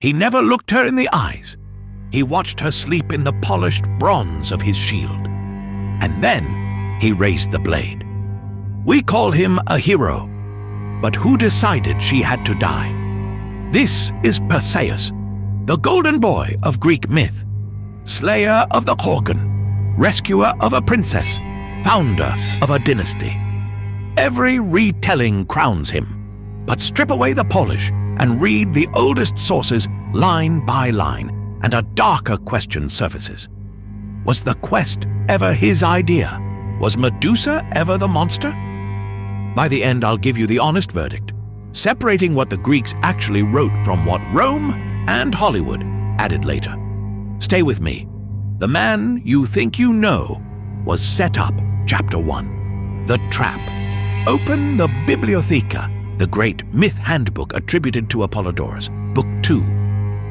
He never looked her in the eyes. He watched her sleep in the polished bronze of his shield. And then he raised the blade. We call him a hero, but who decided she had to die? This is Perseus, the golden boy of Greek myth, slayer of the Gorgon, rescuer of a princess, founder of a dynasty. Every retelling crowns him, but strip away the polish and read the oldest sources line by line, and a darker question surfaces. Was the quest ever his idea? Was Medusa ever the monster? By the end, I'll give you the honest verdict, separating what the Greeks actually wrote from what Rome and Hollywood added later. Stay with me. The man you think you know was set up. Chapter 1. The Trap. Open the Bibliotheca, the great myth handbook attributed to Apollodorus. Book 2.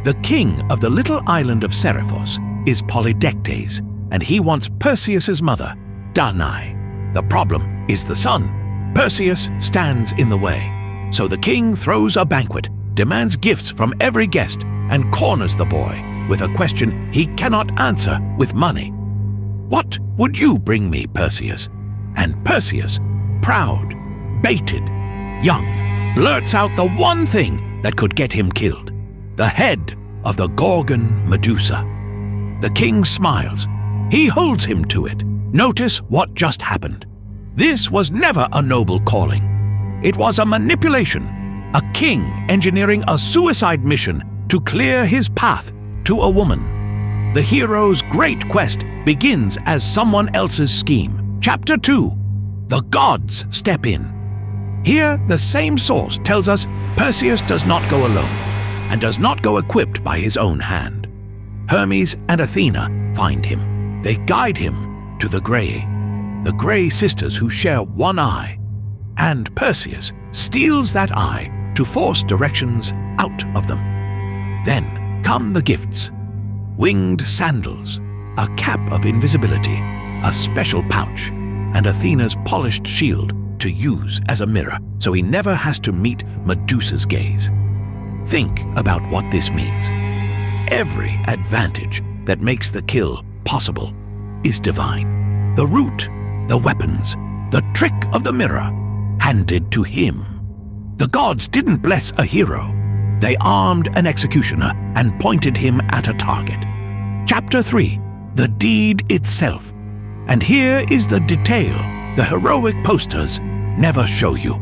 The king of the little island of Seriphos is Polydectes, and he wants Perseus's mother, Danae. The problem is the son. Perseus stands in the way. So the king throws a banquet, demands gifts from every guest, and corners the boy with a question he cannot answer with money. What would you bring me, Perseus? And Perseus, proud, baited, young, blurts out the one thing that could get him killed: the head of the Gorgon Medusa. The king smiles. He holds him to it. Notice what just happened. This was never a noble calling. It was a manipulation, a king engineering a suicide mission to clear his path to a woman. The hero's great quest begins as someone else's scheme. Chapter 2. The gods step in. Here, the same source tells us Perseus does not go alone, and does not go equipped by his own hand. Hermes and Athena find him. They guide him to the Grey sisters who share one eye, and Perseus steals that eye to force directions out of them. Then come the gifts: winged sandals, a cap of invisibility, a special pouch, and Athena's polished shield to use as a mirror, so he never has to meet Medusa's gaze. Think about what this means. Every advantage that makes the kill possible is divine. The root, the weapons, the trick of the mirror, handed to him. The gods didn't bless a hero. They armed an executioner and pointed him at a target. Chapter 3. The deed itself. And here is the detail the heroic posters never show you.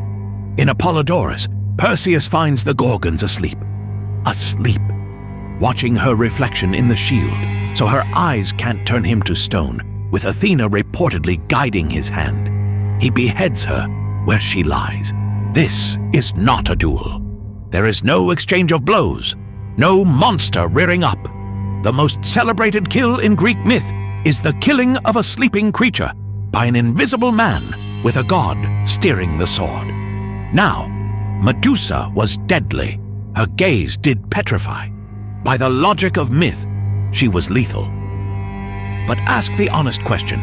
In Apollodorus, Perseus finds the Gorgons asleep. Asleep. Watching her reflection in the shield, so her eyes can't turn him to stone, with Athena reportedly guiding his hand. He beheads her where she lies. This is not a duel. There is no exchange of blows, no monster rearing up. The most celebrated kill in Greek myth is the killing of a sleeping creature by an invisible man with a god steering the sword. Now, Medusa was deadly. Her gaze did petrify. By the logic of myth, she was lethal. But ask the honest question: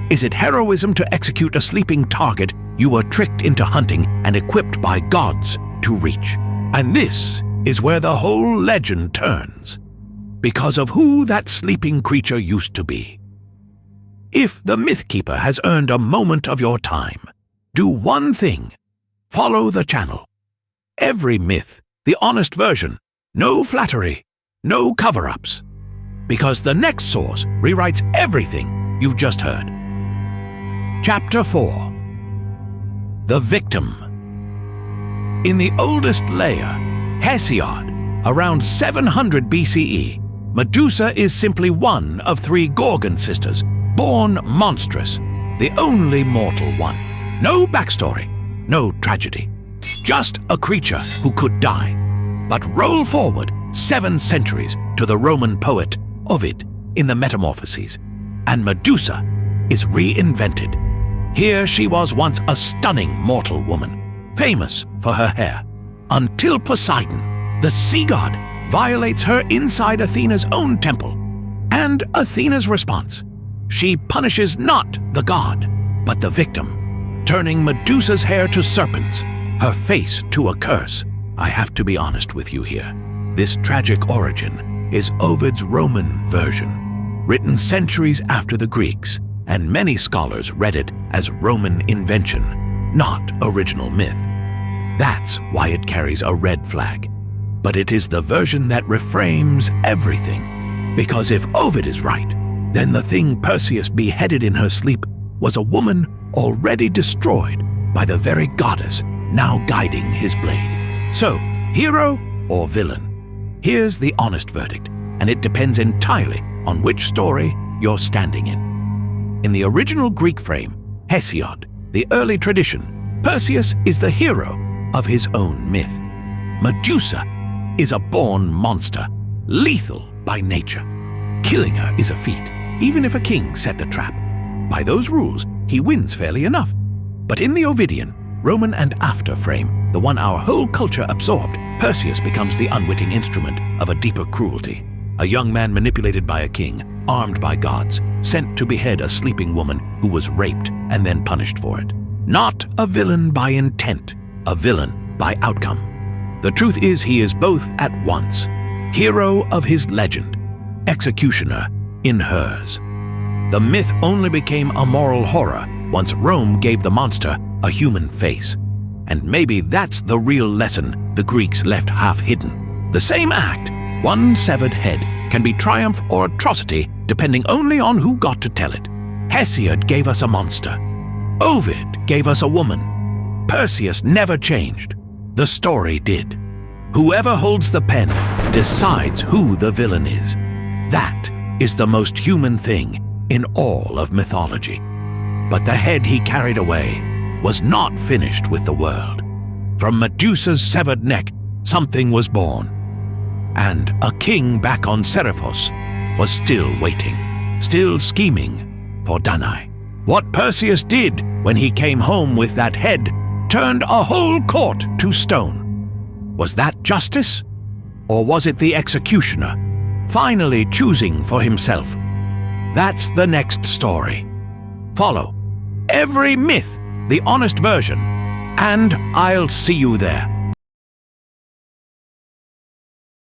is it heroism to execute a sleeping target you were tricked into hunting and equipped by gods to reach? And this is where the whole legend turns, because of who that sleeping creature used to be. If the Mythkeeper has earned a moment of your time, do one thing: follow the channel. Every myth, the honest version, no flattery, no cover-ups, because the next source rewrites everything you've just heard. Chapter 4. The Victim. In the oldest layer, Hesiod, around 700 BCE, Medusa is simply one of 3 Gorgon sisters, born monstrous, the only mortal one. No backstory, no tragedy, just a creature who could die. But roll forward 7 centuries to the Roman poet Ovid in the Metamorphoses, and Medusa is reinvented. Here she was once a stunning mortal woman, famous for her hair, until Poseidon, the sea god, violates her inside Athena's own temple. And Athena's response: she punishes not the god, but the victim, turning Medusa's hair to serpents, her face to a curse. I have to be honest with you here. This tragic origin is Ovid's Roman version, written centuries after the Greeks, and many scholars read it as Roman invention, not original myth. That's why it carries a red flag. But it is the version that reframes everything. Because if Ovid is right, then the thing Perseus beheaded in her sleep was a woman already destroyed by the very goddess now guiding his blade. So, hero or villain? Here's the honest verdict, and it depends entirely on which story you're standing in. In the original Greek frame, Hesiod, the early tradition, Perseus is the hero of his own myth. Medusa is a born monster, lethal by nature. Killing her is a feat, even if a king set the trap. By those rules, he wins fairly enough. But in the Ovidian, Roman and after frame, the one our whole culture absorbed, Perseus becomes the unwitting instrument of a deeper cruelty. A young man manipulated by a king, armed by gods, sent to behead a sleeping woman who was raped and then punished for it. Not a villain by intent, a villain by outcome. The truth is he is both at once, hero of his legend, executioner in hers. The myth only became a moral horror once Rome gave the monster a human face. And maybe that's the real lesson the Greeks left half hidden. The same act, one severed head, can be triumph or atrocity depending only on who got to tell it. Hesiod gave us a monster. Ovid gave us a woman. Perseus never changed. The story did. Whoever holds the pen decides who the villain is. That is the most human thing in all of mythology. But the head he carried away was not finished with the world. From Medusa's severed neck, something was born. And a king back on Seriphos was still waiting, still scheming for Danae. What Perseus did when he came home with that head turned a whole court to stone. Was that justice? Or was it the executioner finally choosing for himself? That's the next story. Follow every myth, the honest version, and I'll see you there.